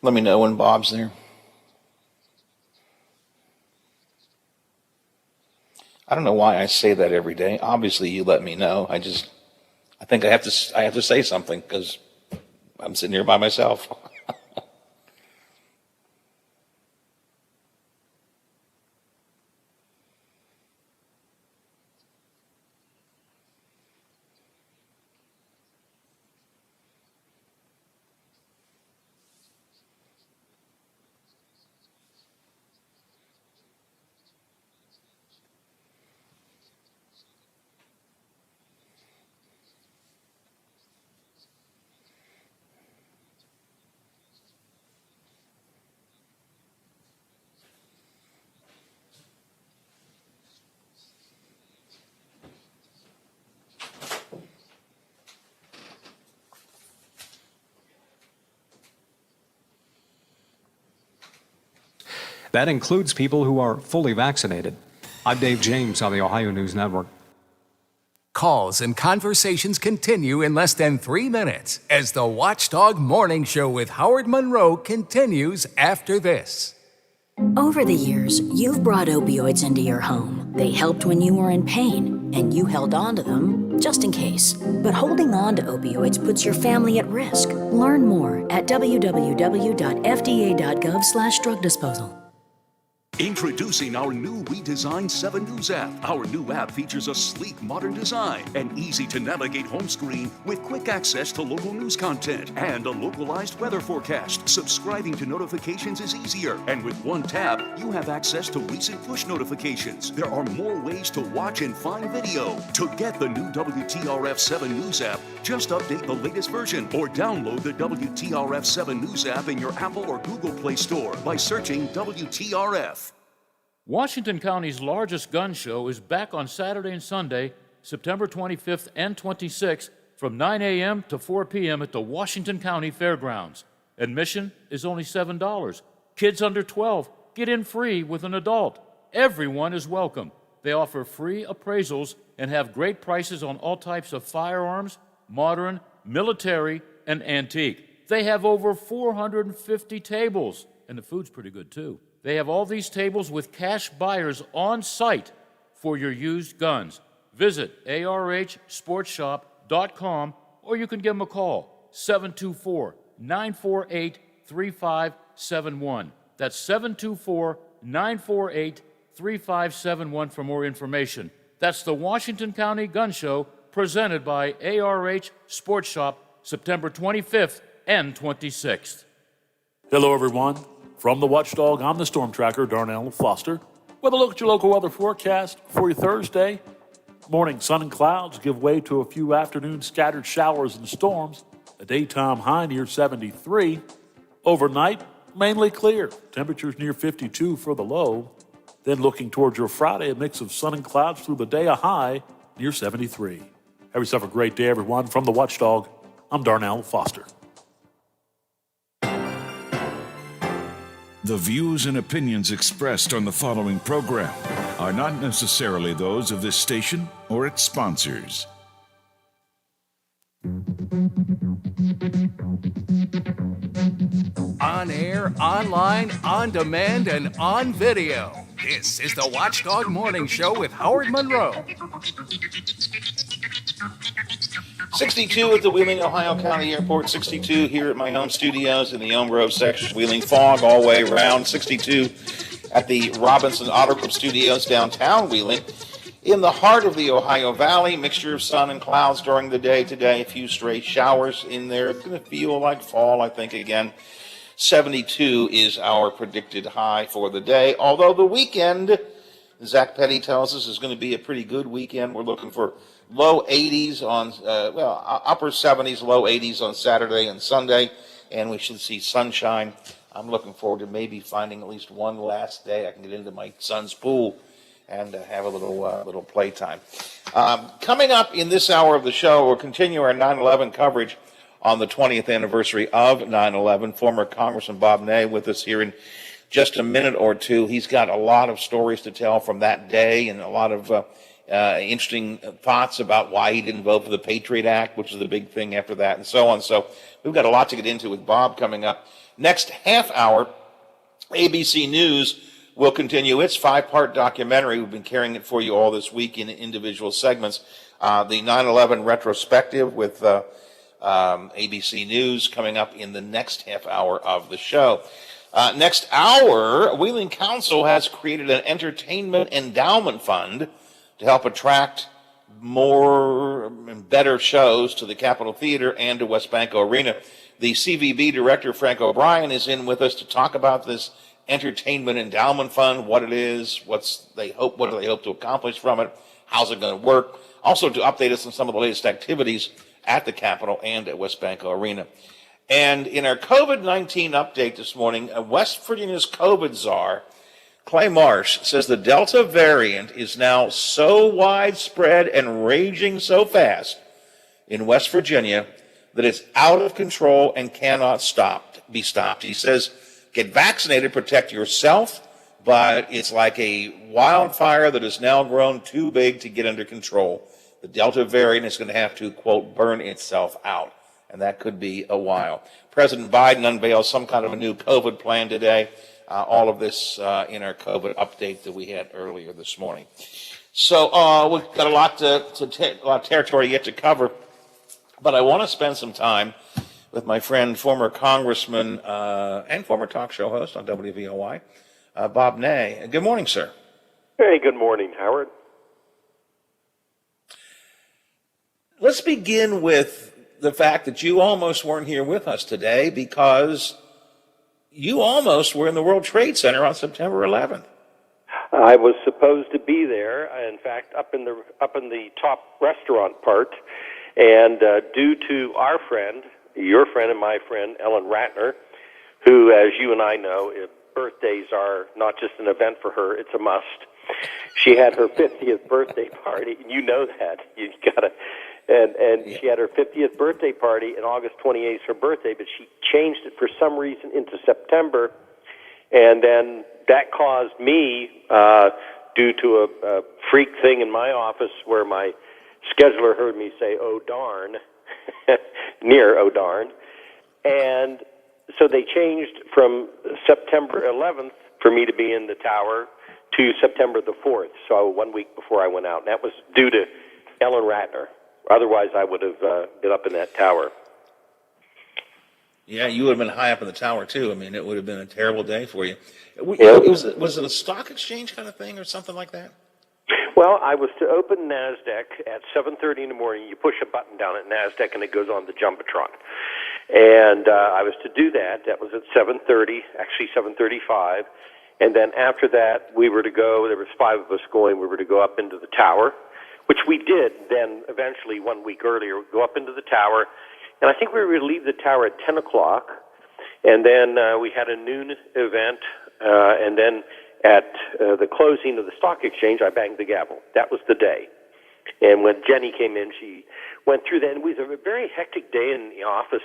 Let me know when Bob's there. I don't know why I say that every day. Obviously, you let me know. I think I have to say something because I'm sitting here by myself. That includes people who are fully vaccinated. I'm Dave James on the Ohio News Network. Calls and conversations continue in less than 3 minutes as the Watchdog Morning Show with Howard Monroe continues after this. Over the years, you've brought opioids into your home. They helped when you were in pain, and you held on to them just in case. But holding on to opioids puts your family at risk. Learn more at www.fda.gov/drug disposal. Introducing our new redesigned 7 News app. Our new app features a sleek, modern design, an easy-to-navigate home screen with quick access to local news content and a localized weather forecast. Subscribing to notifications is easier, and with one tap, you have access to recent push notifications. There are more ways to watch and find video. To get the new WTRF 7 News app, just update the latest version or download the WTRF 7 News app in your Apple or Google Play Store by searching WTRF. Washington County's largest gun show is back on Saturday and Sunday, September 25th and 26th from 9 a.m. to 4 p.m. at the Washington County Fairgrounds. Admission is only $7. Kids under 12 get in free with an adult. Everyone is welcome. They offer free appraisals and have great prices on all types of firearms, modern, military, and antique. They have over 450 tables, and the food's pretty good too. They have all these tables with cash buyers on site for your used guns. Visit arhsportshop.com or you can give them a call, 724-948-3571. That's 724-948-3571 for more information. That's the Washington County Gun Show presented by ARH Sports Shop, September 25th and 26th. Hello, everyone. From the Watchdog, I'm the Storm Tracker, Darnell Foster, with a look at your local weather forecast for your Thursday. Morning sun and clouds give way to a few afternoon scattered showers and storms. A daytime high near 73. Overnight, mainly clear. Temperatures near 52 for the low. Then looking towards your Friday, a mix of sun and clouds through the day, a high near 73. Have yourself a great day, everyone. From the Watchdog, I'm Darnell Foster. The views and opinions expressed on the following program are not necessarily those of this station or its sponsors. On air, online, on demand, and on video. This is the Watchdog Morning Show with Howard Monroe. 62 at the Wheeling, Ohio County Airport, 62 here at my home studios in the Elm Grove section. Wheeling fog all the way around, 62 at the Robinson Auto Group Studios downtown Wheeling. In the heart of the Ohio Valley, mixture of sun and clouds during the day today, a few stray showers in there. It's going to feel like fall, I think, again. 72 is our predicted high for the day, although the weekend, Zach Petty tells us, is going to be a pretty good weekend. We're looking for low 80s on, upper 70s, low 80s on Saturday and Sunday, and we should see sunshine. I'm looking forward to maybe finding at least one last day I can get into my son's pool and have a little playtime. Coming up in this hour of the show, we'll continue our 9/11 coverage on the 20th anniversary of 9/11. Former Congressman Bob Ney with us here in just a minute or two. He's got a lot of stories to tell from that day and a lot of interesting thoughts about why he didn't vote for the Patriot Act, which is the big thing after that, and so on. So we've got a lot to get into with Bob coming up. Next half hour, ABC News will continue its 5-part documentary. We've been carrying it for you all this week in individual segments. The 9/11 retrospective with ABC News coming up in the next half hour of the show. Next hour, Wheeling Council has created an entertainment endowment fund to help attract more and better shows to the Capitol Theater and to West Banco Arena. The CVB director, Frank O'Brien, is in with us to talk about this entertainment endowment fund, what it is, what do they hope to accomplish from it, how's it going to work, also to update us on some of the latest activities at the Capitol and at West Banco Arena. And in our COVID-19 update this morning, West Virginia's COVID czar, Clay Marsh, says the Delta variant is now so widespread and raging so fast in West Virginia that it's out of control and cannot be stopped. He says, get vaccinated, protect yourself, but it's like a wildfire that has now grown too big to get under control. The Delta variant is going to have to, quote, burn itself out, and that could be a while. President Biden unveils some kind of a new COVID plan today. All of this in our COVID update that we had earlier this morning. So we've got a lot of territory yet to cover, but I want to spend some time with my friend, former Congressman and former talk show host on WVOI, Bob Ney. Good morning, sir. Hey, good morning, Howard. Let's begin with the fact that you almost weren't here with us today because you almost were in the World Trade Center on September 11th. I was supposed to be there, in fact, up in the top restaurant part, and due to our friend, your friend and my friend, Ellen Ratner, who, as you and I know, birthdays are not just an event for her, it's a must. She had her 50th birthday party, and you know that. You gotta, and she had her 50th birthday party, and August 28th is her birthday, but she changed it for some reason into September, and then that caused me, due to a freak thing in my office where my scheduler heard me say, oh, darn, near oh, darn, and so they changed from September 11th for me to be in the tower to September the 4th, so 1 week before I went out. And that was due to Ellen Ratner. Otherwise, I would have been up in that tower. Yeah, you would have been high up in the tower, too. I mean, it would have been a terrible day for you. Was it a stock exchange kind of thing or something like that? Well, I was to open NASDAQ at 7:30 in the morning. You push a button down at NASDAQ, and it goes on the Jumbotron. And I was to do that. That was at 7:30, actually 7:35. And then after that, we were to go, there was 5 of us going, we were to go up into the tower, which we did then eventually 1 week earlier, go up into the tower. And I think we were to leave the tower at 10 o'clock. And then we had a noon event. And then at the closing of the stock exchange, I banged the gavel. That was the day. And when Jenny came in, she went through that. And it was a very hectic day in the office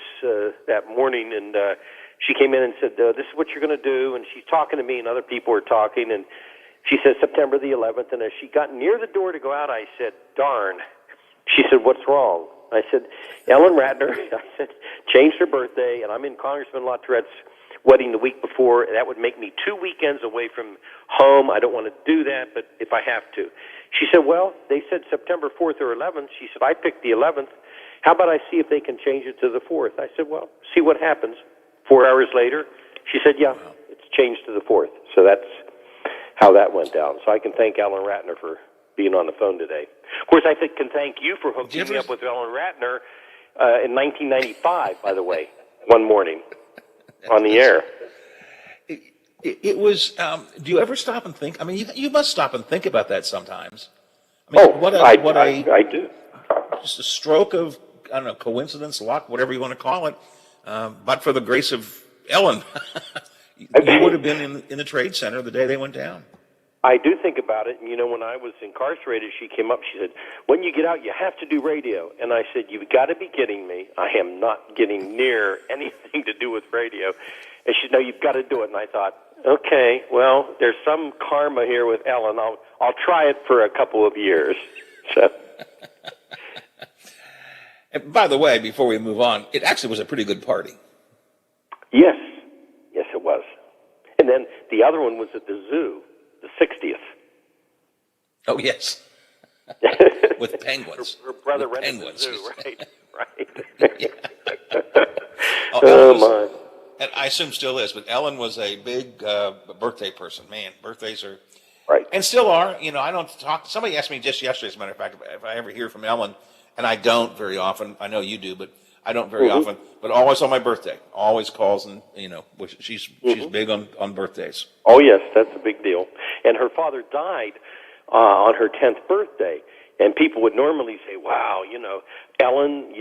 that morning. And she came in and said, this is what you're going to do. And she's talking to me, and other people were talking. And she said, September the 11th. And as she got near the door to go out, I said, darn. She said, what's wrong? I said, Ellen Ratner, I said, changed her birthday, and I'm in Congressman LaTourrette's wedding the week before. That would make me 2 weekends away from home. I don't want to do that, but if I have to. She said, well, they said September 4th or 11th. She said, I picked the 11th. How about I see if they can change it to the 4th? I said, well, see what happens. 4 hours later, she said, yeah, it's changed to the 4th. So that's how that went down. So I can thank Ellen Ratner for being on the phone today. Of course, I can thank you for hooking me up with Ellen Ratner in 1995, by the way, one morning on the air. It was, do you ever stop and think? I mean, you must stop and think about that sometimes. I mean, I do. Just a stroke of, I don't know, coincidence, luck, whatever you want to call it. But for the grace of Ellen, you would have been in the Trade Center the day they went down. I do think about it. And, you know, when I was incarcerated, she came up, she said, when you get out, you have to do radio. And I said, you've got to be kidding me. I am not getting near anything to do with radio. And she said, no, you've got to do it. And I thought, okay, well, there's some karma here with Ellen. I'll try it for a couple of years. So. And by the way, before we move on, it actually was a pretty good party. Yes, it was. And then the other one was at the zoo, the 60th. Oh, yes. With penguins. Her brother With rented penguins. the zoo, right. Oh, my. And I assume still is, but Ellen was a big birthday person. Man, birthdays are... Right. And still are. You know, I don't talk... Somebody asked me just yesterday, as a matter of fact, if I ever hear from Ellen, and I don't very often. I know you do, but I don't very often. But always on my birthday. Always calls, and, you know, she's big on birthdays. Oh, yes, that's a big deal. And her father died on her 10th birthday. And people would normally say, wow, Ellen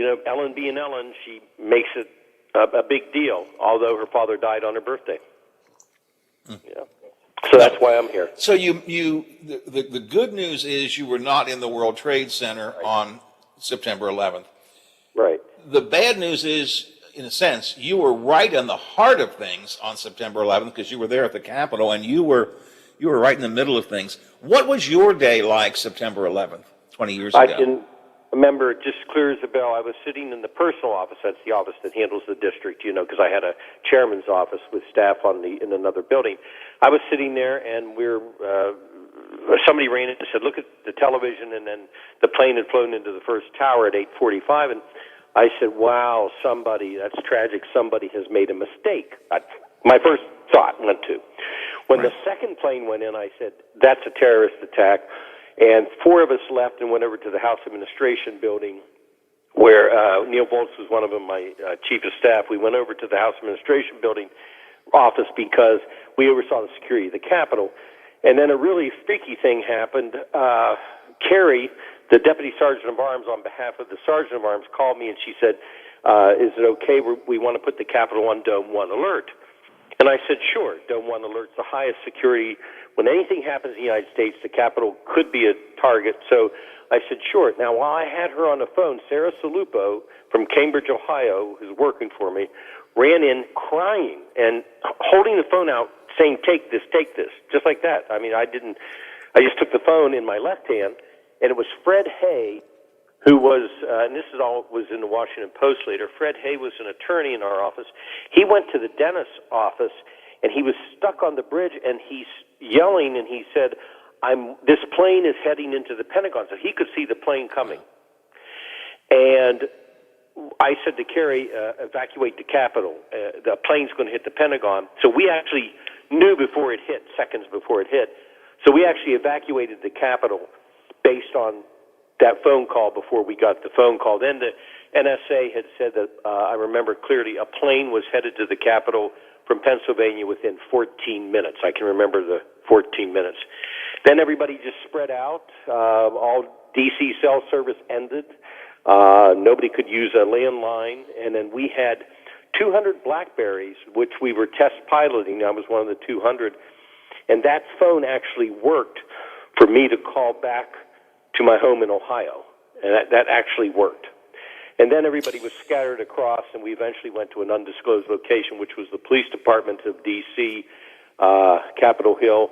being Ellen, she makes it a big deal, although her father died on her birthday. Yeah. So that's why I'm here. So the good news is you were not in the World Trade Center on September 11th. Right. The bad news is, in a sense, you were right in the heart of things on September 11th because you were there at the Capitol and you were right in the middle of things. What was your day like September 11th, 20 years ago? I can remember it just clear as a bell. I was sitting in the personal office. That's the office that handles the district, because I had a chairman's office with staff in another building. I was sitting there, and somebody ran in and said, look at the television, and then the plane had flown into the first tower at 8:45, and I said, wow, that's tragic. Somebody has made a mistake. My first thought went to. When the second plane went in, I said, that's a terrorist attack. And 4 of us left and went over to the House Administration building where Neil Volz was one of them, my chief of staff. We went over to the House Administration building office because we oversaw the security of the Capitol. And then a really freaky thing happened. Carrie, the Deputy Sergeant of Arms, on behalf of the Sergeant of Arms, called me and she said, is it okay? We want to put the Capitol on Dome 1 alert. And I said, sure, Dome 1 alert's the highest security. When anything happens in the United States, the Capitol could be a target. So I said, sure. Now, while I had her on the phone, Sarah Salupo from Cambridge, Ohio, who's working for me, ran in crying and holding the phone out saying, take this, just like that. I mean, I just took the phone in my left hand, and it was Fred Hay, who was, and this is all was in the Washington Post later. Fred Hay was an attorney in our office. He went to the dentist's office, and he was stuck on the bridge, and he's yelling, and he said, this plane is heading into the Pentagon. So he could see the plane coming. And I said to Carrie, evacuate the Capitol. The plane's going to hit the Pentagon. So we actually knew before it hit, seconds before it hit. So we actually evacuated the Capitol based on that phone call before we got the phone call. Then the NSA had said that, I remember clearly, a plane was headed to the Capitol from Pennsylvania within 14 minutes. I can remember the 14 minutes. Then everybody just spread out. All DC cell service ended. Nobody could use a landline. And then we had 200 BlackBerries, which we were test piloting. I was one of the 200. And that phone actually worked for me to call back to my home in Ohio. And that actually worked. And then everybody was scattered across, and we eventually went to an undisclosed location, which was the police department of D.C., Capitol Hill.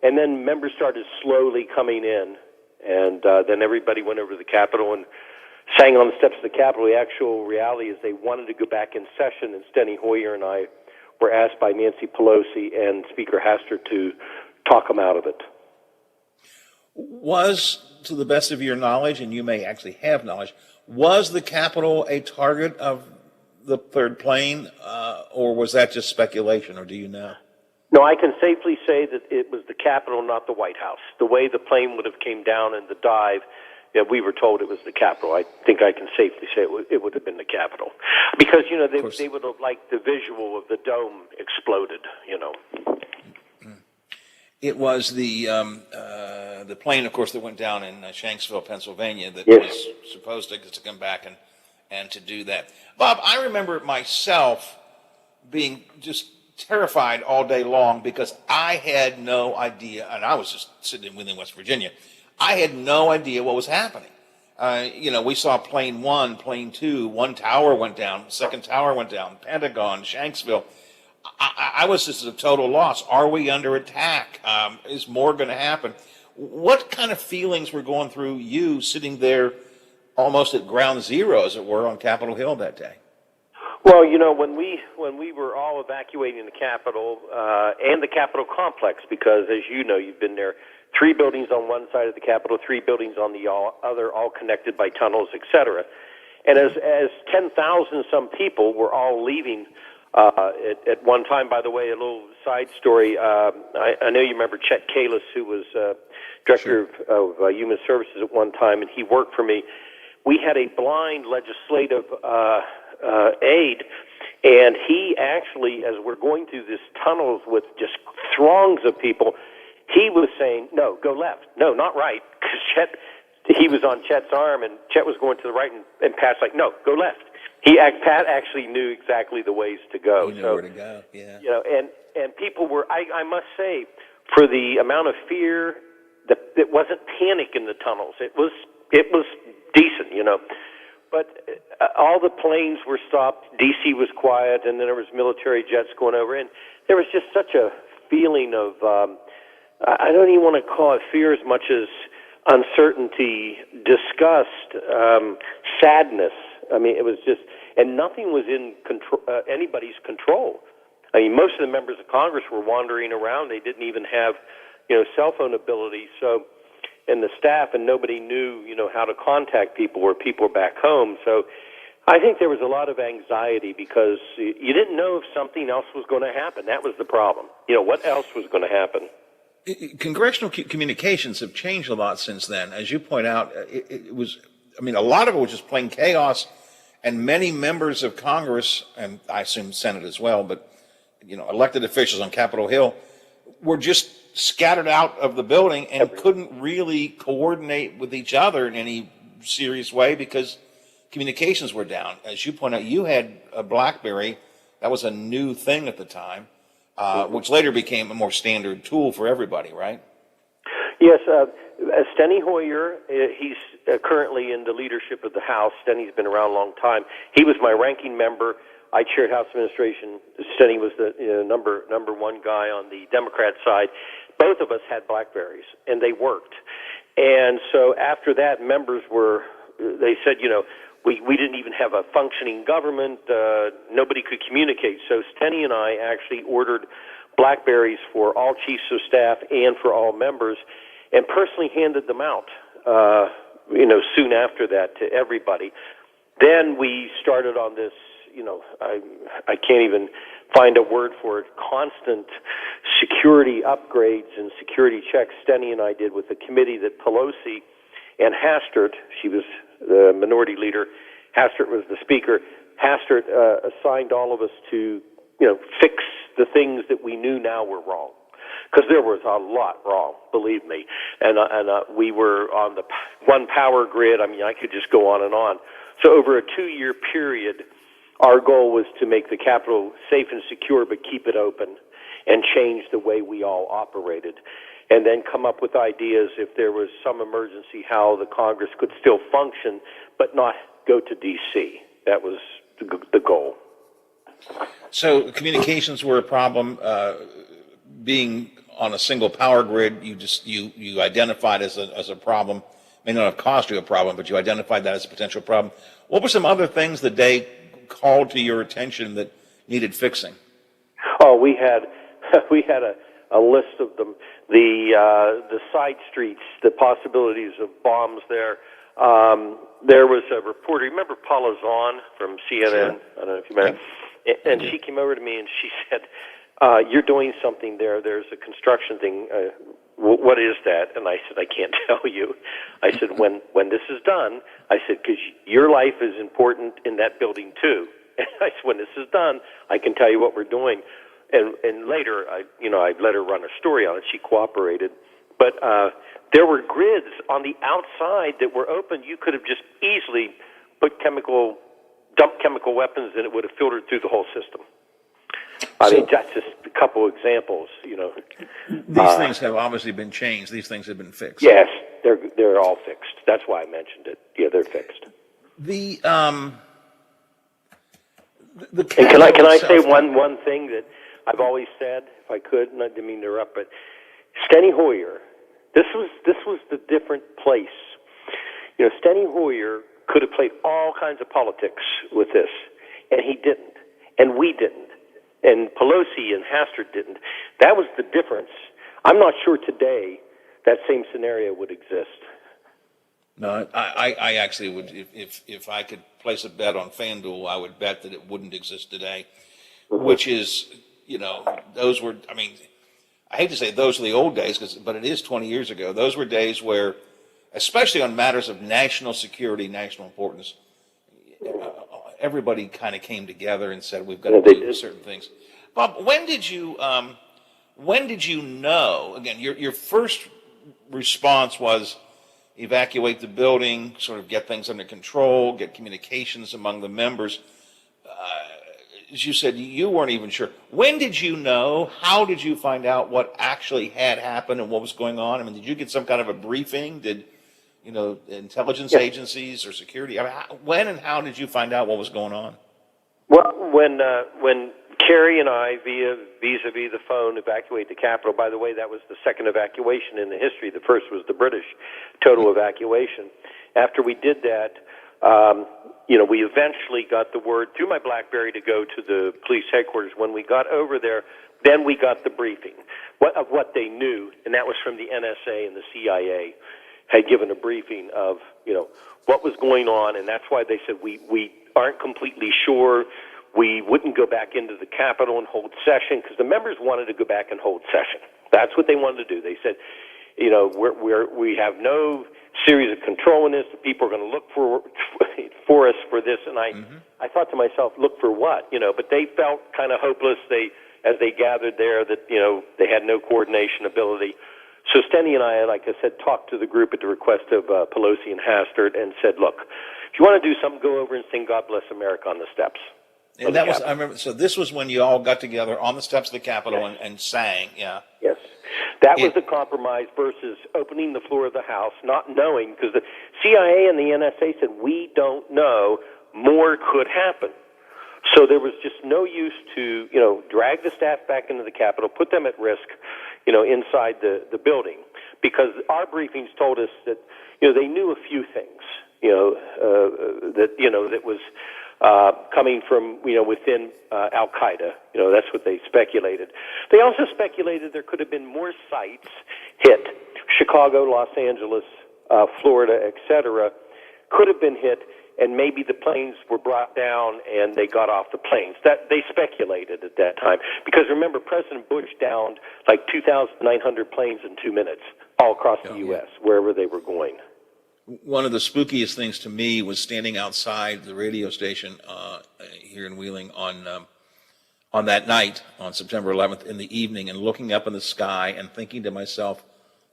And then members started slowly coming in, and then everybody went over to the Capitol and sang on the steps of the Capitol. The actual reality is they wanted to go back in session, and Steny Hoyer and I were asked by Nancy Pelosi and Speaker Hastert to talk them out of it. Was, to the best of your knowledge, and you may actually have knowledge, was the Capitol a target of the third plane, or was that just speculation, or do you know? No, I can safely say that it was the Capitol, not the White House. The way the plane would have came down in the dive, we were told it was the Capitol. I think I can safely say it would have been the Capitol. Because, they would have liked the visual of the dome exploded, It was the plane, of course, that went down in Shanksville, Pennsylvania, that was supposed to come back and to do that. Bob, I remember myself being just terrified all day long because I had no idea, and I was just sitting within West Virginia. I had no idea what was happening. We saw plane 1, plane 2, one tower went down, second tower went down, Pentagon, Shanksville. I was just a total loss. Are we under attack? Is more going to happen? What kind of feelings were going through you sitting there almost at ground zero, as it were, on Capitol Hill that day? Well, when we were all evacuating the Capitol and the Capitol complex, because as you know, you've been there, 3 buildings on one side of the Capitol, 3 buildings on the other, all connected by tunnels, etc. And as 10,000 some people were all leaving at one time. By the way, a little side story. I know you remember Chet Kalis, who was director of Human Services at one time, and he worked for me. We had a blind legislative aide, and he actually, as we're going through these tunnels with just throngs of people, he was saying, "No, go left. No, not right," because he was on Chet's arm, and Chet was going to the right, and Pat's like, "No, go left." Pat actually knew exactly the ways to go. He knew where to go. Yeah. And people were. I must say, for the amount of fear, it wasn't panic in the tunnels. It was decent, But all the planes were stopped. D.C. was quiet, and then there was military jets going over, and there was just such a feeling of I don't even want to call it fear as much as uncertainty, disgust, sadness. I mean, it was just, and nothing was in control, anybody's control. I mean, most of the members of Congress were wandering around. They didn't even have, cell phone ability. So, and the staff, and nobody knew, how to contact people, or people were back home. So, I think there was a lot of anxiety because you didn't know if something else was going to happen. That was the problem. What else was going to happen? Congressional communications have changed a lot since then. As you point out, it was, a lot of it was just plain chaos, and many members of Congress, and I assume Senate as well, but, elected officials on Capitol Hill were just scattered out of the building and couldn't really coordinate with each other in any serious way because communications were down. As you point out, you had a BlackBerry. That was a new thing at the time. Which later became a more standard tool for everybody, right? Yes. Steny Hoyer, he's currently in the leadership of the House. Steny's been around a long time. He was my ranking member. I chaired House Administration. Steny was the number one guy on the Democrat side. Both of us had BlackBerries, and they worked. And so after that, members they said, we didn't even have a functioning government. Nobody could communicate. So Steny and I actually ordered BlackBerries for all chiefs of staff and for all members, and personally handed them out, soon after that to everybody. Then we started on this, I can't even find a word for it, constant security upgrades and security checks Steny and I did with the committee that Pelosi and Hastert, she was the minority leader, Hastert was the speaker. Hastert assigned all of us to, fix the things that we knew now were wrong. Because there was a lot wrong, believe me. And we were on the one power grid. I could just go on and on. So over a 2-year period, our goal was to make the Capitol safe and secure, but keep it open and change the way we all operated. And then come up with ideas if there was some emergency, how the Congress could still function, but not go to D.C. That was the goal. So communications were a problem. Being on a single power grid, you identified as a problem. May not have caused you a problem, but you identified that as a potential problem. What were some other things that they called to your attention that needed fixing? Oh, we had a list of them. The side streets, the possibilities of bombs there. There was a reporter. Remember Paula Zahn from CNN? Sure. I don't know if you remember. And she came over to me and she said, "You're doing something there. There's a construction thing. What is that?" And I said, "I can't tell you." I said, "When this is done," I said, "because your life is important in that building too." And I said, "When this is done, I can tell you what we're doing." And later, I let her run a story on it. She cooperated. But there were grids on the outside that were open. You could have just easily dumped chemical weapons, and it would have filtered through the whole system. I mean, that's just a couple examples, These things have obviously been changed. These things have been fixed. Yes, they're all fixed. That's why I mentioned it. Yeah, they're fixed. And can I say one thing that I've always said, if I could, and I didn't mean to interrupt, but Steny Hoyer, this was the different place. Steny Hoyer could have played all kinds of politics with this, and he didn't, and we didn't, and Pelosi and Hastert didn't. That was the difference. I'm not sure today that same scenario would exist. No, I actually would, if I could place a bet on FanDuel, I would bet that it wouldn't exist today, which is, those were, I hate to say those are the old days, but it is 20 years ago. Those were days where, especially on matters of national security, national importance, everybody kind of came together and said, we've got to do certain things. Bob, when did you know, again, your first response was evacuate the building, sort of get things under control, get communications among the members. As you said, you weren't even sure. When did you know? How did you find out what actually had happened and what was going on? Did you get some kind of a briefing? Did, intelligence agencies or security? When and how did you find out what was going on? Well, when Kerry and I, vis-a-vis the phone, evacuated the Capitol. By the way, that was the second evacuation in the history. The first was the British total evacuation. After we did that, we eventually got the word through my BlackBerry to go to the police headquarters. When we got over there, then we got the briefing of what they knew, and that was from the NSA and the CIA had given a briefing of, what was going on, and that's why they said we aren't completely sure. We wouldn't go back into the Capitol and hold session because the members wanted to go back and hold session. That's what they wanted to do. They said, we have no series of control in this. The people are going to look for us for this. And I thought to myself, look for what? But they felt kind of hopeless. As they gathered there, that they had no coordination ability. So Steny and I, like I said, talked to the group at the request of Pelosi and Hastert and said, look, if you want to do something, go over and sing "God Bless America" on the steps. And that was, I remember, so this was when you all got together on the steps of the Capitol and sang, yeah. Yes. That was the compromise versus opening the floor of the House, not knowing, because the CIA and the NSA said, we don't know, more could happen. So there was just no use to, drag the staff back into the Capitol, put them at risk, inside the building. Because our briefings told us that, they knew a few things, that was coming from, within Al-Qaeda. That's what they speculated. They also speculated there could have been more sites hit. Chicago, Los Angeles, Florida, etc. could have been hit, and maybe the planes were brought down and they got off the planes. That they speculated at that time. Because remember, President Bush downed like 2,900 planes in 2 minutes all across the U.S., wherever they were going. One of the spookiest things to me was standing outside the radio station here in Wheeling on that night, on September 11th, in the evening, and looking up in the sky and thinking to myself,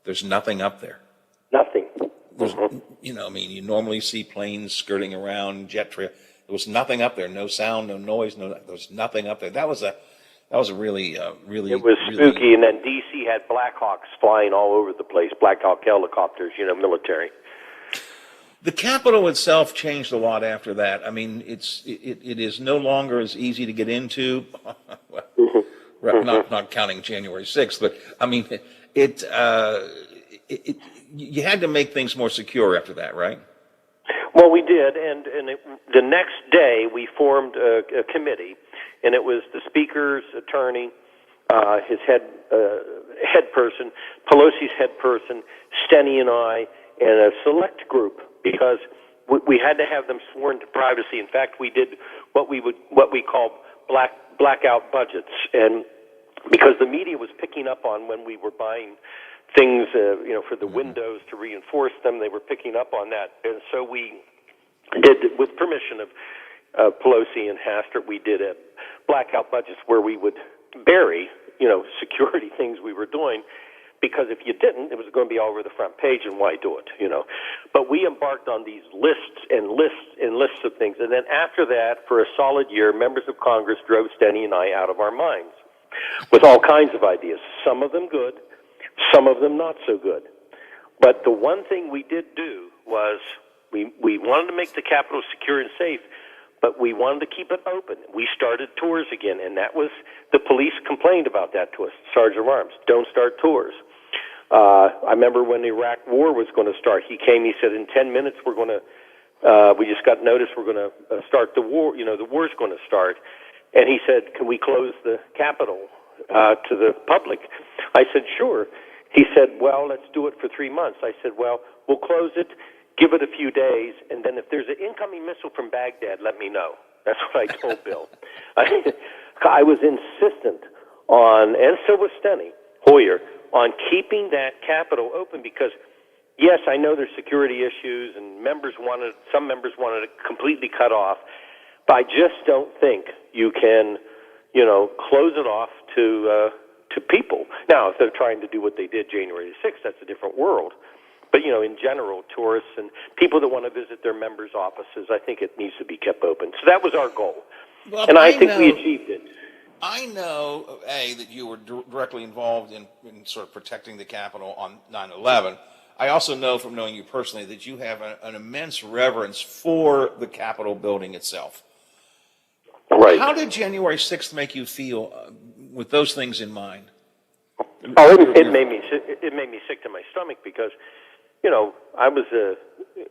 there's nothing up there. Nothing. You normally see planes skirting around, jet trail. There was nothing up there, no sound, no noise, there was nothing up there. That was a really It was spooky, and then D.C. had Black Hawks flying all over the place, Black Hawk helicopters, military. The Capitol itself changed a lot after that. It is no longer as easy to get into, not counting January 6th, but you had to make things more secure after that, right? Well, we did, and the next day we formed a committee, and it was the Speaker's attorney, his head person, Pelosi's head person, Steny and I, and a select group, because we had to have them sworn to privacy. In fact, we did what we call blackout budgets, and because the media was picking up on when we were buying things, for the windows to reinforce them, they were picking up on that, and so we did, with permission of Pelosi and Hastert, we did a blackout budgets where we would bury, security things we were doing. Because if you didn't, it was going to be all over the front page, and why do it, But we embarked on these lists and lists and lists of things. And then after that, for a solid year, members of Congress drove Steny and I out of our minds with all kinds of ideas, some of them good, some of them not so good. But the one thing we did do was we wanted to make the Capitol secure and safe, but we wanted to keep it open. We started tours again, and that was, the police complained about that to us, Sergeant of Arms, don't start tours. I remember when the Iraq War was going to start, he came, he said, in 10 minutes we're going to, we just got notice we're going to start the war, the war's going to start. And he said, can we close the Capitol to the public? I said, sure. He said, well, let's do it for 3 months. I said, well, we'll close it, give it a few days, and then if there's an incoming missile from Baghdad, let me know. That's what I told Bill. I was insistent on, and so was Steny Hoyer, on keeping that Capitol open because, yes, I know there's security issues and some members wanted it completely cut off, but I just don't think you can, close it off to people. Now, if they're trying to do what they did January the 6th, that's a different world. But, in general, tourists and people that want to visit their members' offices, I think it needs to be kept open. So that was our goal. Well, and I think we achieved it. I know, that you were directly involved in sort of protecting the Capitol on 9/11. I also know from knowing you personally that you have an immense reverence for the Capitol building itself. Right. How did January 6th make you feel with those things in mind? Oh, it made me sick to my stomach because, I was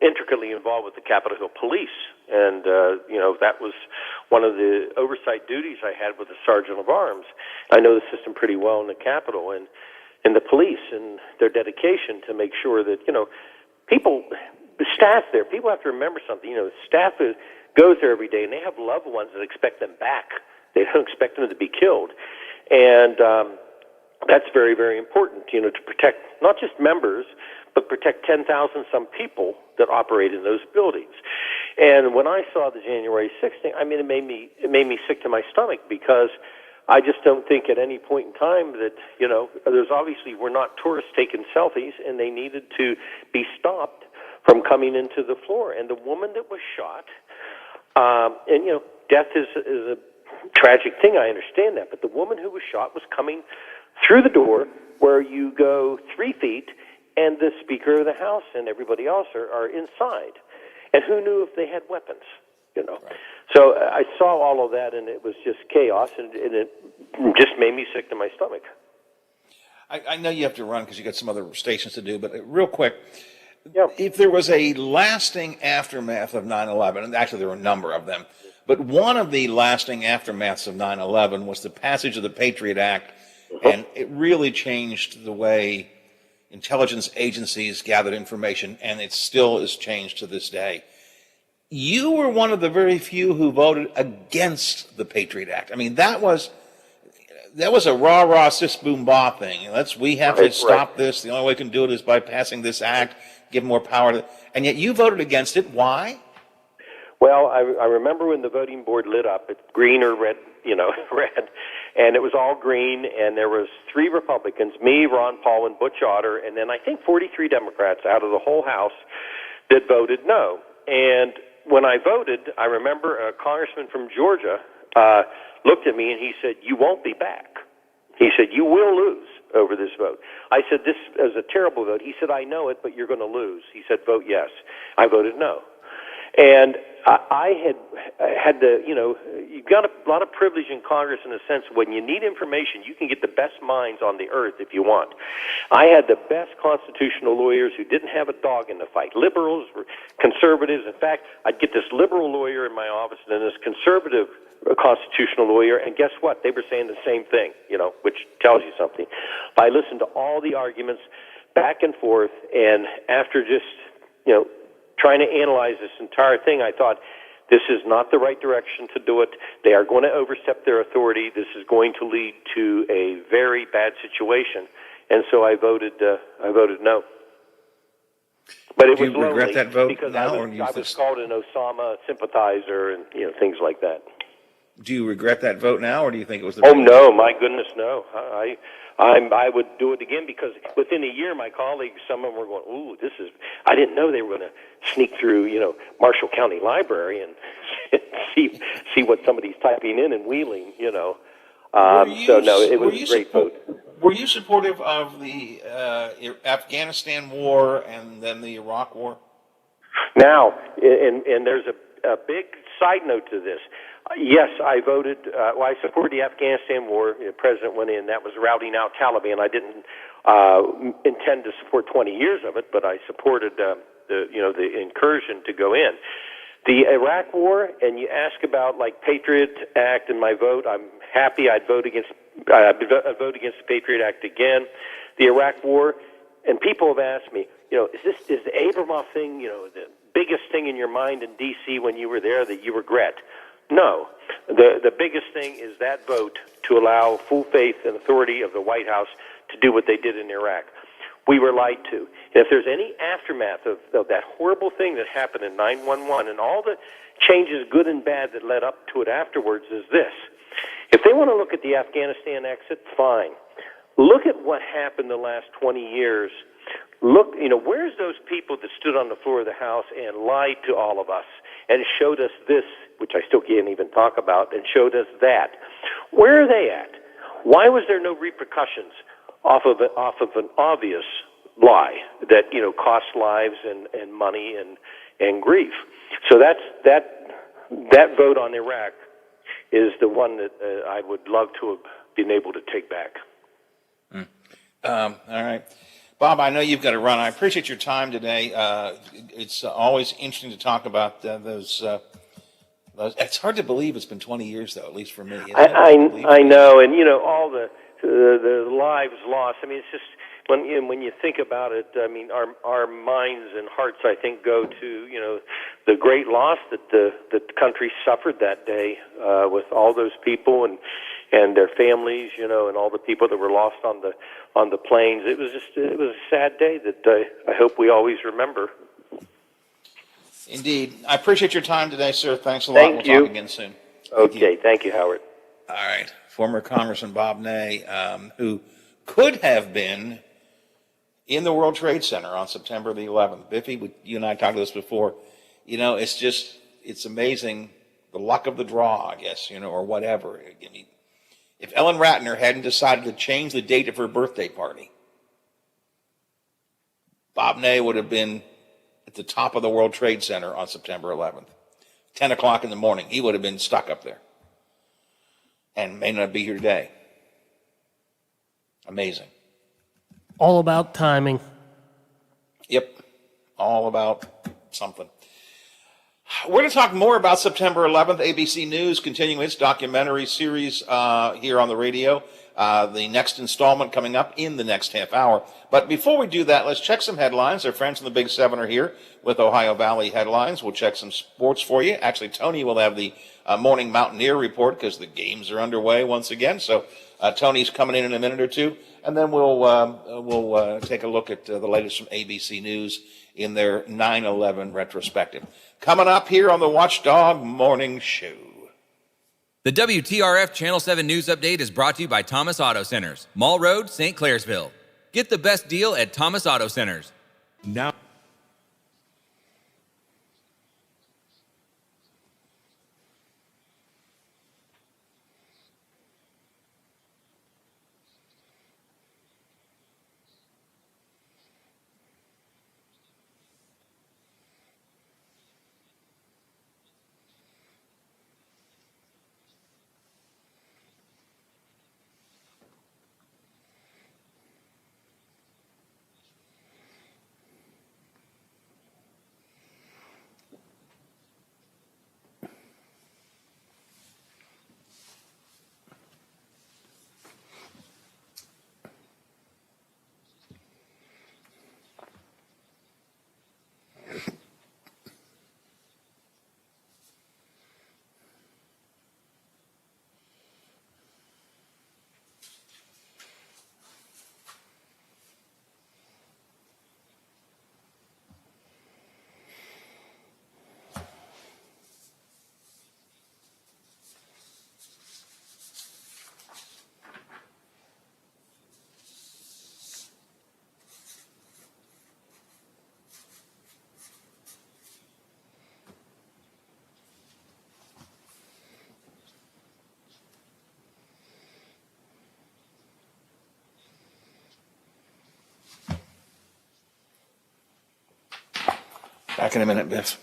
intricately involved with the Capitol Hill Police, and that was one of the oversight duties I had with the Sergeant of Arms. I know the system pretty well in the Capitol and the police and their dedication to make sure that the staff there. People have to remember something. Staff goes there every day, and they have loved ones that expect them back. They don't expect them to be killed, and that's very, very important. To protect not just members, but protect 10,000 some people that operate in those buildings. And when I saw the January 6th thing, it made me sick to my stomach because I just don't think at any point in time that, there's obviously were not tourists taking selfies, and they needed to be stopped from coming into the floor. And the woman that was shot, death is a tragic thing, I understand that, but the woman who was shot was coming through the door where you go 3 feet, and the Speaker of the House and everybody else are inside. And who knew if they had weapons, Right. So I saw all of that, and it was just chaos, and it just made me sick to my stomach. I know you have to run because you got some other stations to do, but real quick, yeah. If there was a lasting aftermath of 9/11, and actually there were a number of them, but one of the lasting aftermaths of 9/11 was the passage of the Patriot Act, and it really changed the way intelligence agencies gathered information, and it still is changed to this day. You were one of the very few who voted against the Patriot Act. That was a rah-rah, sis-boom-bah thing. We have to stop this. The only way we can do it is by passing this act, give more power. And yet you voted against it. Why? Well, I remember when the voting board lit up, it's green or red, red, and it was all green, and there was 3 Republicans, me, Ron Paul, and Butch Otter, and then I think 43 Democrats out of the whole House that voted no. And when I voted, I remember a congressman from Georgia looked at me and he said, "You won't be back." He said, "You will lose over this vote." I said, "This is a terrible vote." He said, "I know it, but you're going to lose." He said, "Vote yes." I voted no. And I had the, you've got a lot of privilege in Congress in the sense when you need information, you can get the best minds on the earth if you want. I had the best constitutional lawyers who didn't have a dog in the fight. Liberals, conservatives. In fact, I'd get this liberal lawyer in my office and then this conservative constitutional lawyer, and guess what? They were saying the same thing, which tells you something. I listened to all the arguments back and forth, and after just, trying to analyze this entire thing, I thought, this is not the right direction to do it. They are going to overstep their authority. This is going to lead to a very bad situation. And so I voted no. But it was lonely. Do you regret that vote because now? I was called an Osama sympathizer and things like that. Do you regret that vote now, or do you think it was the right no, my goodness, no. I would do it again because within a year, my colleagues, some of them were going, "Ooh, I didn't know they were going to sneak through, Marshall County Library and see what somebody's typing in and Wheeling, So no, it was a great vote. Were you supportive of the Afghanistan war and then the Iraq war? Now, and there's a big side note to this. Yes, I voted. I supported the Afghanistan war. The president went in. That was routing out Taliban. I didn't intend to support 20 years of it, but I supported the incursion to go in. The Iraq war, and you ask about like Patriot Act and my vote. I'm happy. I'd vote against the Patriot Act again. The Iraq war, and people have asked me, is the Abramoff thing, the biggest thing in your mind in D.C. when you were there that you regret? No. The biggest thing is that vote to allow full faith and authority of the White House to do what they did in Iraq. We were lied to. And if there's any aftermath of that horrible thing that happened in 9/11 and all the changes, good and bad, that led up to it afterwards, is this. If they want to look at the Afghanistan exit, fine. Look at what happened the last 20 years. Look, where's those people that stood on the floor of the House and lied to all of us and showed us this, which I still can't even talk about, and showed us that? Where are they at? Why was there no repercussions off of an obvious lie that cost lives and money and grief? So that vote on Iraq is the one that I would love to have been able to take back. All right. Bob, I know you've got to run. I appreciate your time today. It's always interesting to talk about those. It's hard to believe it's been 20 years, though, at least for me. I know, and all the lives lost. I mean, it's just when you think about it. I mean, our minds and hearts, I think, go to the great loss that the country suffered that day with all those people and their families, and all the people that were lost on the planes. It was a sad day that I hope we always remember. Indeed. I appreciate your time today, sir. Thanks a lot. Thank you. We'll talk again soon. Okay. Thank you, Howard. All right. Former Congressman Bob Ney, who could have been in the World Trade Center on September the 11th. Biffy, you and I talked about this before. It's amazing the luck of the draw, I guess, or whatever. I mean, if Ellen Ratner hadn't decided to change the date of her birthday party, Bob Ney would have been at the top of the World Trade Center on September 11th. 10 o'clock in the morning, he would have been stuck up there and may not be here today. Amazing. All about timing. Yep. All about something. We're going to talk more about September 11th. ABC News continuing its documentary series here on the radio. The next installment coming up in the next half hour. But before we do that, let's check some headlines. Our friends from the Big Seven are here with Ohio Valley headlines. We'll check some sports for you. Actually, Tony will have the morning Mountaineer report because the games are underway once again. So Tony's coming in a minute or two. And then we'll take a look at the latest from ABC News in their 9/11 retrospective. Coming up here on the Watchdog Morning Show. The WTRF Channel 7 News Update is brought to you by Thomas Auto Centers, Mall Road, St. Clairsville. Get the best deal at Thomas Auto Centers. Now. Back in a minute, Biff.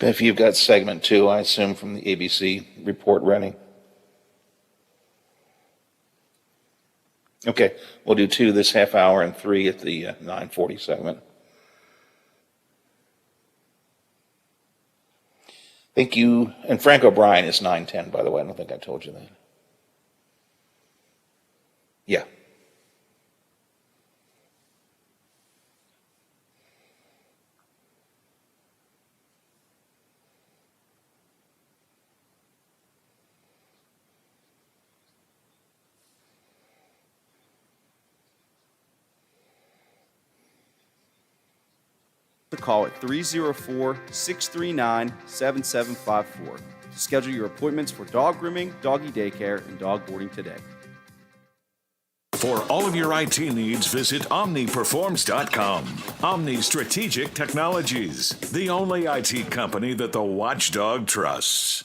If you've got segment 2, I assume, from the ABC report ready. Okay, we'll do 2 this half hour and 3 at the 9:40 segment. Thank you. And Frank O'Brien is 9:10, by the way. I don't think I told you that. Yeah. To call at 304-639-7754 to schedule your appointments for dog grooming, doggy daycare, and dog boarding today. For all of your IT needs, visit OmniPerforms.com. Omni Strategic Technologies, the only IT company that the watchdog trusts.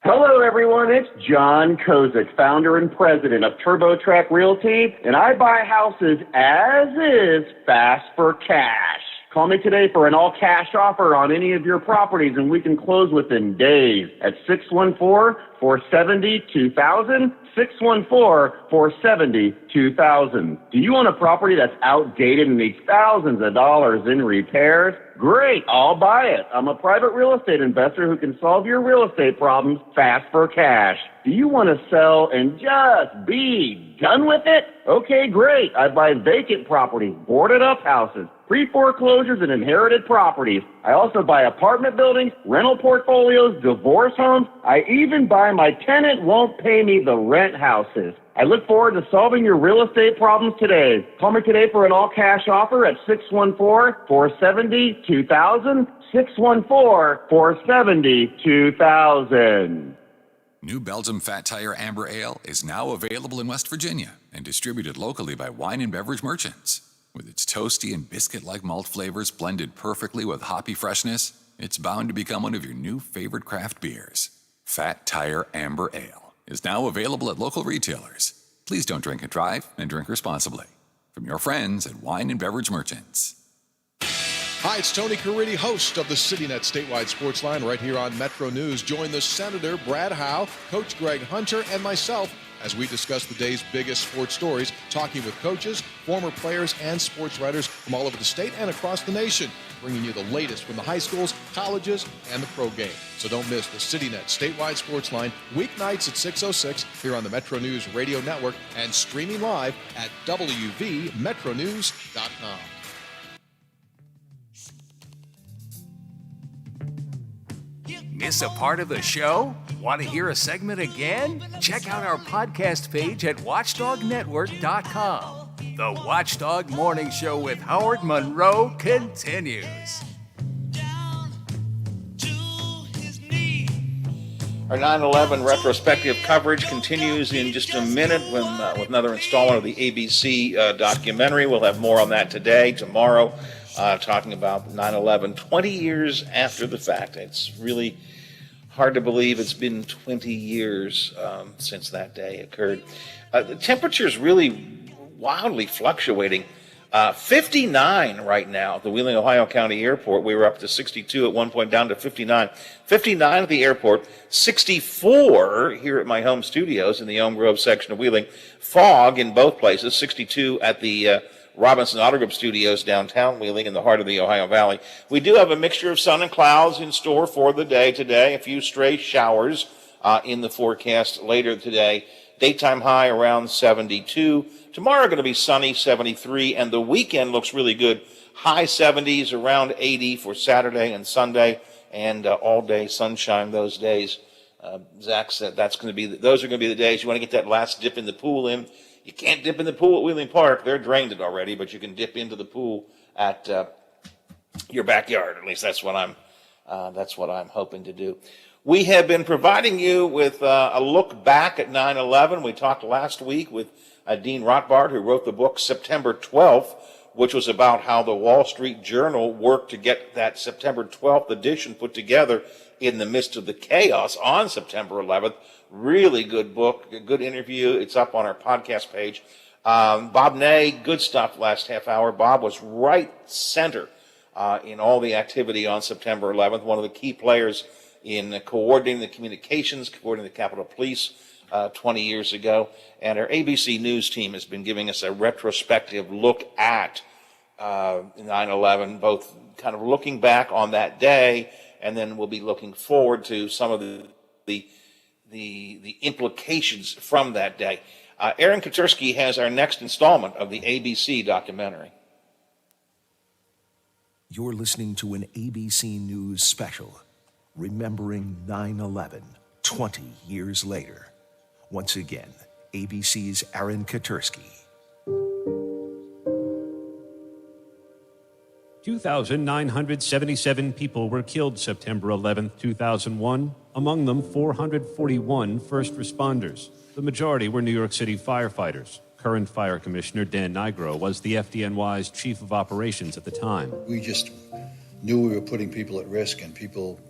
Hello, everyone. It's John Kozik, founder and president of TurboTrack Realty, and I buy houses as is, fast for cash. Call me today for an all-cash offer on any of your properties, and we can close within days at 614-470-2000, 614-470-2000. Do you own a property that's outdated and needs thousands of dollars in repairs? Great, I'll buy it. I'm a private real estate investor who can solve your real estate problems fast for cash. Do you want to sell and just be done with it? Okay, great. I buy vacant properties, boarded up houses, pre-foreclosures, and inherited properties. I also buy apartment buildings, rental portfolios, divorce homes. I even buy my tenant won't pay me the rent houses. I look forward to solving your real estate problems today. Call me today for an all-cash offer at 614-470-2000, 614-470-2000. New Belgium Fat Tire Amber Ale is now available in West Virginia and distributed locally by wine and beverage merchants. With its toasty and biscuit-like malt flavors blended perfectly with hoppy freshness, it's bound to become one of your new favorite craft beers. Fat Tire Amber Ale is now available at local retailers. Please don't drink and drive, and drink responsibly. From your friends at Wine and Beverage Merchants. Hi, it's Tony Caridi, host of the CityNet Statewide Sports Line right here on Metro News. Join the Senator, Brad Howe, Coach Greg Hunter, and myself as we discuss the day's biggest sports stories, talking with coaches, former players, and sports writers from all over the state and across the nation, bringing you the latest from the high schools, colleges, and the pro game. So don't miss the CityNet Statewide Sports Line weeknights at 6:06 here on the Metro News Radio Network and streaming live at WVMetronews.com. Miss a part of the show? Want to hear a segment again? Check out our podcast page at watchdognetwork.com. The Watchdog Morning Show with Howard Monroe continues. Our 9/11 retrospective coverage continues in just a minute with another installment of the ABC documentary. We'll have more on that today, tomorrow, talking about 9/11, 20 years after the fact. It's really hard to believe it's been 20 years since that day occurred. The temperature's really wildly fluctuating. 59 right now at the Wheeling, Ohio County Airport. We were up to 62 at one point, down to 59. 59 at the airport, 64 here at my home studios in the Elm Grove section of Wheeling. Fog in both places, 62 at the Robinson Auto Group Studios downtown Wheeling in the heart of the Ohio Valley. We do have a mixture of sun and clouds in store for the day today. A few stray showers in the forecast later today. Daytime high around 72. Tomorrow going to be sunny, 73, and the weekend looks really good. High 70s, around 80 for Saturday and Sunday, and all day sunshine those days. Zach said those are going to be the days you want to get that last dip in the pool in. You can't dip in the pool at Wheeling Park. They're drained it already, but you can dip into the pool at your backyard. At least that's what I'm hoping to do. We have been providing you with a look back at 9/11. We talked last week with Dean Rothbard, who wrote the book September 12th, which was about how the Wall Street Journal worked to get that September 12th edition put together in the midst of the chaos on September 11th. Really good book, a good interview. It's up on our podcast page. Bob Ney, good stuff last half hour. Bob was right center in all the activity on September 11th, one of the key players in coordinating the communications, coordinating the Capitol Police 20 years ago. And our ABC News team has been giving us a retrospective look at 9/11, both kind of looking back on that day, and then we'll be looking forward to some of the implications from that day. Aaron Katursky has our next installment of the ABC documentary. You're listening to an ABC News special, remembering 9/11, 20 years later. Once again, ABC's Aaron Katursky. 2,977 people were killed September 11, 2001, among them 441 first responders. The majority were New York City firefighters. Current Fire Commissioner Dan Nigro was the FDNY's chief of operations at the time. We just knew we were putting people at risk, and people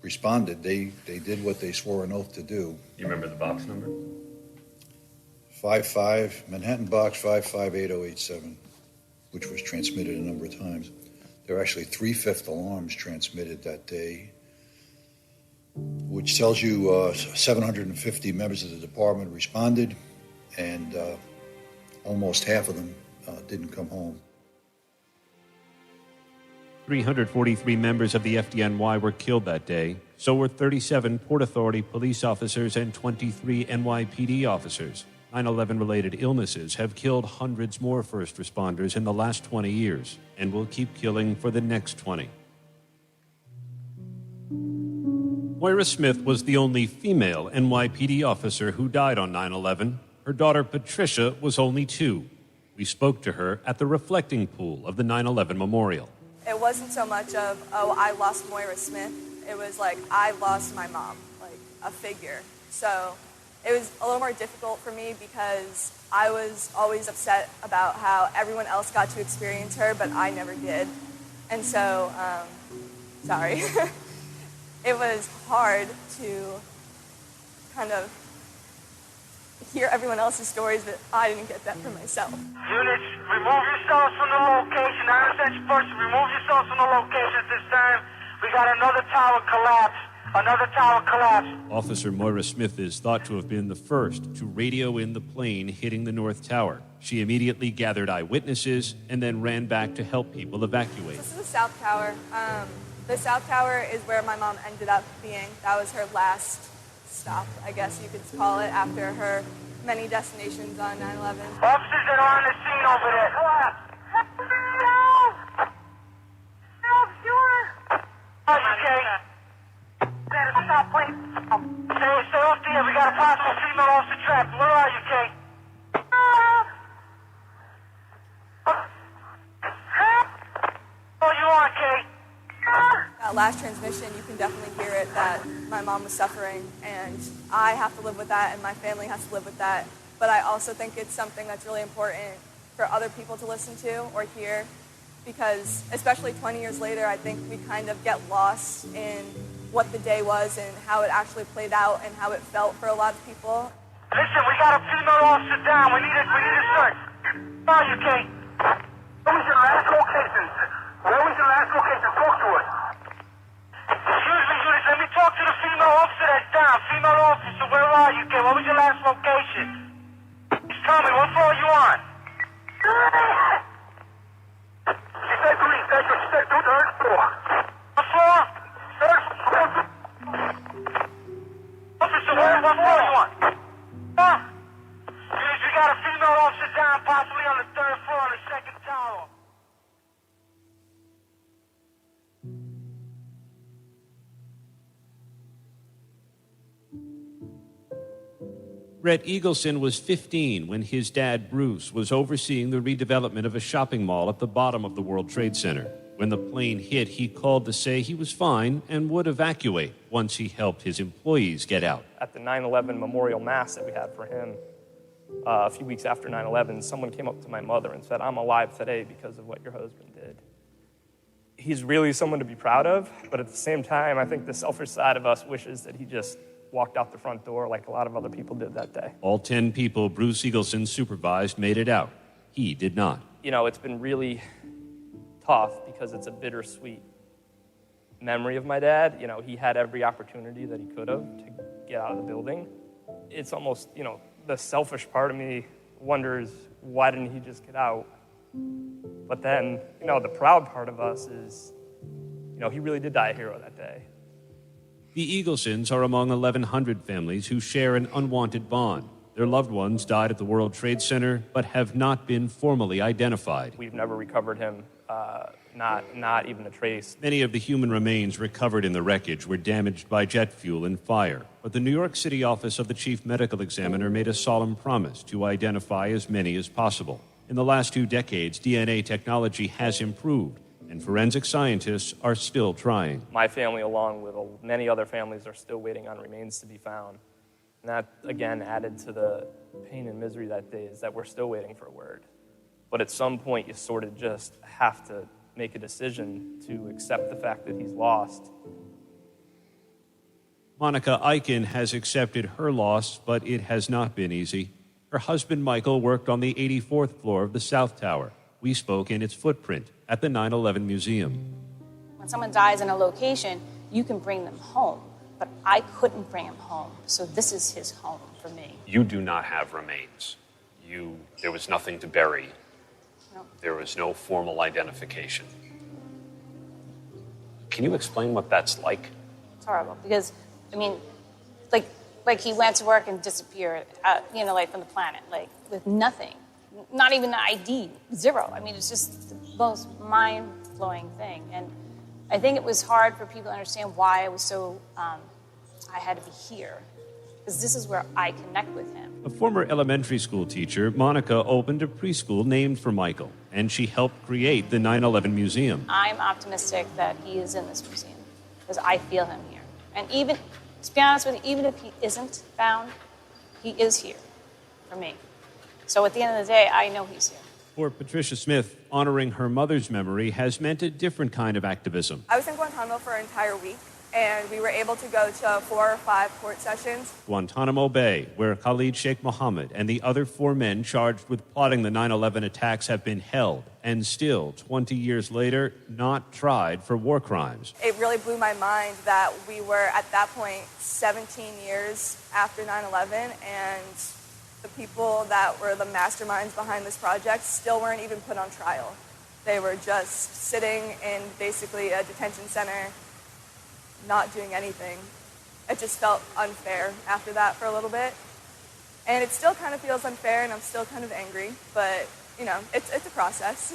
responded. They did what they swore an oath to do. You remember the box number? 55, Manhattan Box 558087, which was transmitted a number of times. There were actually 3/5 alarms transmitted that day, which tells you 750 members of the department responded, and almost half of them didn't come home. 343 members of the FDNY were killed that day. So were 37 Port Authority police officers and 23 NYPD officers. 9/11-related illnesses have killed hundreds more first responders in the last 20 years and will keep killing for the next 20. Moira Smith was the only female NYPD officer who died on 9/11. Her daughter Patricia was only 2. We spoke to her at the reflecting pool of the 9/11 memorial. It wasn't so much of, oh, I lost Moira Smith. It was like, I lost my mom, like a figure. So it was a little more difficult for me because I was always upset about how everyone else got to experience her, but I never did. And so, sorry. It was hard to kind of hear everyone else's stories, but I didn't get that for myself. Units, remove yourselves from the location. Non-essential person, remove yourselves from the location at this time. We got another tower collapse. Another tower collapse. Officer Moira Smith is thought to have been the first to radio in the plane hitting the North Tower. She immediately gathered eyewitnesses and then ran back to help people evacuate. This is the South Tower. The South Tower is where my mom ended up being. That was her last stop, I guess you could call it, after her many destinations on 9/11. Officers that are on the scene over there. Collapse. Are you okay? Stop, please. Stay off the air. We got a possible female officer trapped. Where are you, Kay? Oh, you are, Kay? That last transmission, you can definitely hear it, that my mom was suffering, and I have to live with that, and my family has to live with that. But I also think it's something that's really important for other people to listen to or hear, because especially 20 years later, I think we kind of get lost in what the day was and how it actually played out and how it felt for a lot of people. Listen, we got a female officer down. We need a search. Where are you, Kay? Where was your last location? Where was your last location? Talk to us. Excuse me, units. Let me talk to the female officer that's down. Female officer, where are you, Kay? What was your last location? Just tell me, what floor are you on? She said three. She said third floor. What floor? Third floor. Officer, what floor are you on? Units, we got a female officer down, possibly on the third floor on the second tower. Rhett Eagleson was 15 when his dad, Bruce, was overseeing the redevelopment of a shopping mall at the bottom of the World Trade Center. When the plane hit, he called to say he was fine and would evacuate once he helped his employees get out. At the 9/11 memorial mass that we had for him a few weeks after 9/11, someone came up to my mother and said, "I'm alive today because of what your husband did." He's really someone to be proud of, but at the same time, I think the selfish side of us wishes that he just walked out the front door like a lot of other people did that day. All 10 people Bruce Eagleson supervised made it out. He did not. You know, it's been really tough because it's a bittersweet memory of my dad. You know, he had every opportunity that he could have to get out of the building. It's almost, you know, the selfish part of me wonders, why didn't he just get out? But then, you know, the proud part of us is, you know, he really did die a hero that day. The Eaglesons are among 1,100 families who share an unwanted bond. Their loved ones died at the World Trade Center, but have not been formally identified. We've never recovered him, not even a trace. Many of the human remains recovered in the wreckage were damaged by jet fuel and fire, but the New York City office of the chief medical examiner made a solemn promise to identify as many as possible. In the last 2 decades, DNA technology has improved, and forensic scientists are still trying. My family, along with many other families, are still waiting on remains to be found. And that, again, added to the pain and misery that day is that we're still waiting for a word. But at some point, you sort of just have to make a decision to accept the fact that he's lost. Monica Eichen has accepted her loss, but it has not been easy. Her husband, Michael, worked on the 84th floor of the South Tower. We spoke in its footprint at the 9/11 Museum. When someone dies in a location, you can bring them home, but I couldn't bring him home, so this is his home for me. You do not have remains. There was nothing to bury. No. There was no formal identification. Can you explain what that's like? It's horrible because, I mean, like he went to work and disappeared, like from the planet, like with nothing, not even the ID, zero. I mean, it's just the most mind-blowing thing. And I think it was hard for people to understand why I was so, I had to be here, because this is where I connect with him. A former elementary school teacher, Monica opened a preschool named for Michael, and she helped create the 9/11 Museum. I'm optimistic that he is in this museum, because I feel him here. And even, to be honest with you, even if he isn't found, he is here for me. So at the end of the day, I know he's here. For Patricia Smith, honoring her mother's memory has meant a different kind of activism. I was in Guantanamo for an entire week, and we were able to go to 4 or 5 court sessions. Guantanamo Bay, where Khalid Sheikh Mohammed and the other 4 men charged with plotting the 9/11 attacks have been held, and still, 20 years later, not tried for war crimes. It really blew my mind that we were, at that point, 17 years after 9/11, and the people that were the masterminds behind this project still weren't even put on trial. They were just sitting in basically a detention center, not doing anything. It just felt unfair after that for a little bit. And it still kind of feels unfair, and I'm still kind of angry, but, it's a process.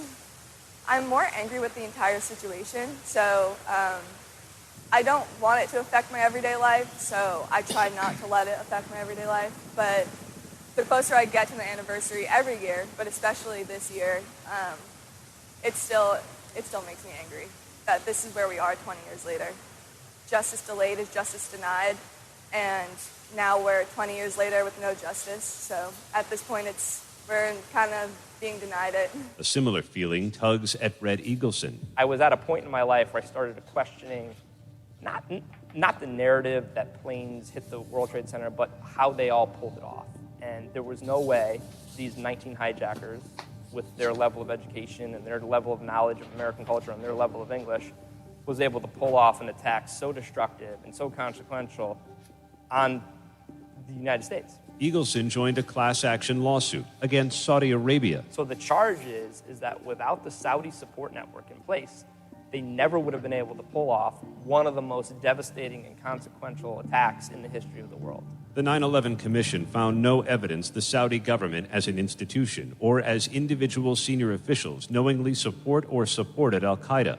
I'm more angry with the entire situation, so I don't want it to affect my everyday life, so I try not to let it affect my everyday life, but the closer I get to the anniversary every year, but especially this year, it still makes me angry that this is where we are 20 years later. Justice delayed is justice denied, and now we're 20 years later with no justice. So at this point, we're kind of being denied it. A similar feeling tugs at Red Eagleson. I was at a point in my life where I started questioning not the narrative that planes hit the World Trade Center, but how they all pulled it off. And there was no way these 19 hijackers, with their level of education and their level of knowledge of American culture and their level of English, was able to pull off an attack so destructive and so consequential on the United States. Eagleson joined a class action lawsuit against Saudi Arabia. So the charge is that without the Saudi support network in place, they never would have been able to pull off one of the most devastating and consequential attacks in the history of the world. The 9/11 Commission found no evidence the Saudi government as an institution or as individual senior officials knowingly support or supported al-Qaeda.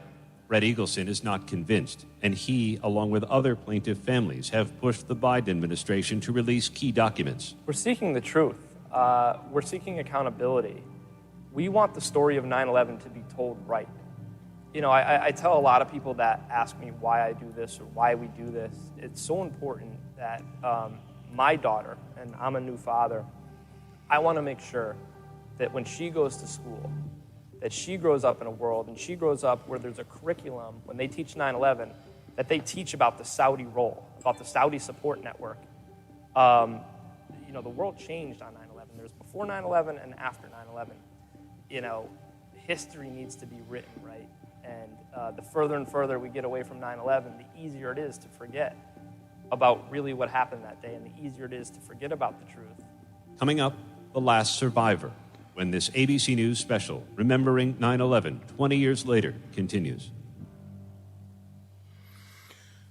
Red Eagleson is not convinced, and he, along with other plaintiff families, have pushed the Biden administration to release key documents. We're seeking the truth. We're seeking accountability. We want the story of 9/11 to be told right. I tell a lot of people that ask me why I do this or why we do this. It's so important that my daughter, and I'm a new father, I want to make sure that when she goes to school, that she grows up in a world and she grows up where there's a curriculum, when they teach 9/11, that they teach about the Saudi role, about the Saudi support network. The world changed on 9/11. There's before 9/11 and after 9/11. History needs to be written right. And the further and further we get away from 9/11, the easier it is to forget about really what happened that day, and the easier it is to forget about the truth. Coming up, The Last Survivor, when this ABC News special, Remembering 9/11, 20 years later, continues.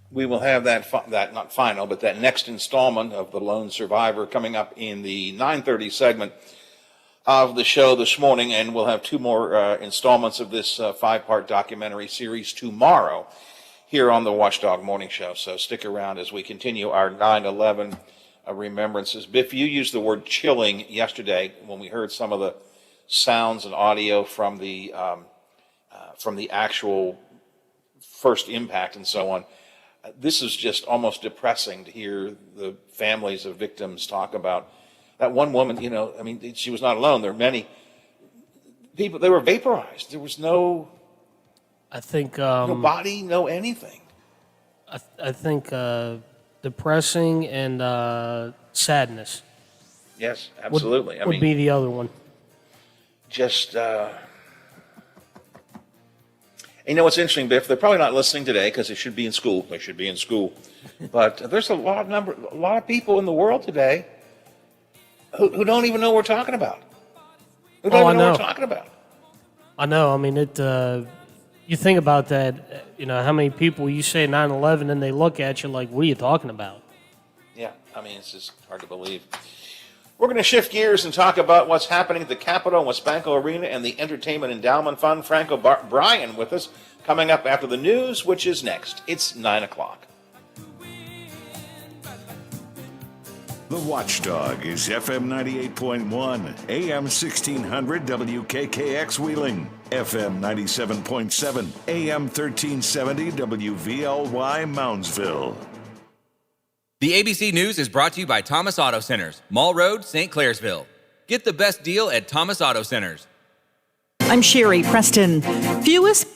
We will have that not final, but that next installment of The Lone Survivor coming up in the 9:30 segment of the show this morning, and we'll have two more installments of this five-part documentary series tomorrow here on the Watchdog Morning Show. So stick around as we continue our 9/11 remembrances. Biff, you used the word chilling yesterday when we heard some of the sounds and audio from the actual first impact and so on. This is just almost depressing to hear the families of victims talk about that one woman. You know, I mean, she was not alone. There were many people. They were vaporized. There was no. I think no body, no anything. I think depressing and sadness. Yes, absolutely. Would be the other one. Just. You know what's interesting, Biff? They're probably not listening today because they should be in school. They should be in school. But there's a lot of people in the world today who don't even know what we're talking about. Who don't even know what we're talking about. I know. I mean, you think about that, you know, how many people you say 9/11 and they look at you like, what are you talking about? Yeah, I mean, it's just hard to believe. We're going to shift gears and talk about what's happening at the Capitol and Wesbanco Arena and the Entertainment Endowment Fund. Franco Bryan with us, coming up after the news, which is next. It's 9 o'clock. The Watchdog is FM 98.1, AM 1600 WKKX Wheeling, FM 97.7, AM 1370 WVLY Moundsville. The ABC News is brought to you by Thomas Auto Centers, Mall Road, St. Clairsville. Get the best deal at Thomas Auto Centers. I'm Sherry Preston. Fewest